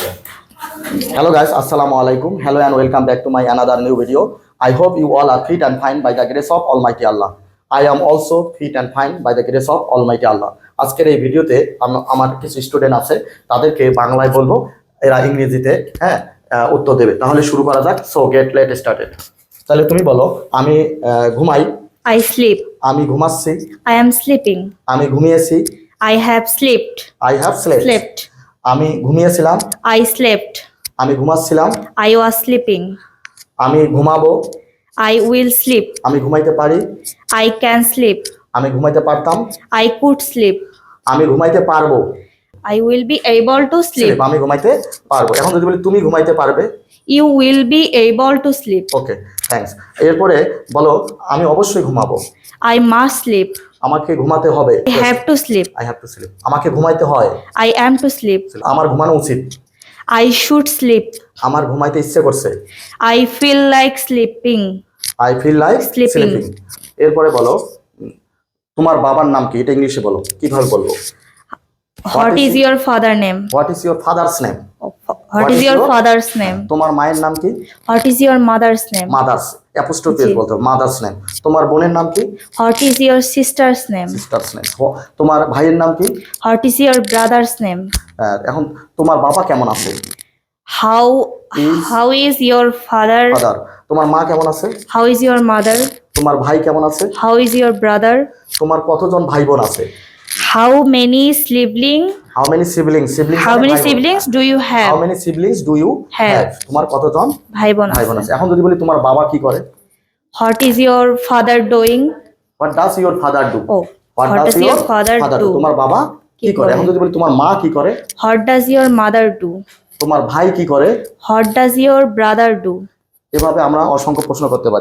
Hello guys, Assalamu alaikum. Hello and welcome back to my another new video. I hope you all are fit and fine by the grace of Almighty Allah. I am also fit and fine by the grace of Almighty Allah. আজকের এই ভিডিওতে আমার কিছু student আছে, তাদেরকে বাংলায় বলবো, এরা ইংরেজিতে উত্তর দেবে। তাহলে শুরু করা যাক। So get late started. তাহলে তুমি বলো, আমি ঘুমাই। I sleep. আমি ঘুমাচ্ছি। I am sleeping. আমি ঘুমিয়েছি। I have slept. I have slept. Slept. আমি ঘুমিয়েছিলাম। I slept. আমি ঘুমাচ্ছিলাম। I was sleeping. আমি ঘুমাবো। I will sleep. আমি ঘুমাইতে পারি। I can sleep. আমি ঘুমাইতে পারতাম। I could sleep. আমি ঘুমাইতে পারবো। I will be able to sleep. আমি ঘুমাইতে পারবো। এখন যদি বলি তুমি ঘুমাইতে পারবে, You will be able to sleep. Okay, thanks. এরপরে বলো, আমি অবশ্যই ঘুমাবো। I must sleep. আমাকে ঘুমাতে হবে। I have to sleep. I have to sleep. আমাকে ঘুমাইতে হয়। I am to sleep. আমার ঘুমানো উচিত। I should sleep. আমার ঘুমাইতে ইচ্ছে করছে। I feel like sleeping. I feel like Sleeping. এরপরে বলো, তোমার বাবার নাম কি? এটা ইংলিশে বলো। কিভাবে বলবো? What is your father name? What is your father's name? What is your father's name? তোমার মায়ের নাম কি? What is your mother's name? Mother's apostrophe G. বলতে মাদার্স নেম। তোমার বোনের নাম কি? What is your sister's name? Sisters name. তোমার ভাইয়ের নাম কি? What is your brother's name? এখন তোমার বাবা কেমন আছে? How is your father? Father. তোমার মা কেমন আছে? How is your mother? তোমার ভাই কেমন আছে? How is your brother? তোমার কতজন ভাই বোন আছে? How many siblings? How many siblings? How many siblings do you how have? Many siblings do you Have. Have? তোমার কতজন ভাই বোন ভাই বোন আছে। আছে? এখন যদি বলি তোমার বাবা কি করে? What is your father doing? What does your father do? Oh, what what does does your your father father do? do? তোমার বাবা কি কি করে? করে? এখন যদি বলি তোমার মা কি করে? What does your mother do? তোমার ভাই কি করে? What does your brother do? এভাবে আমরা অসংখ্য প্রশ্ন করতে পারি।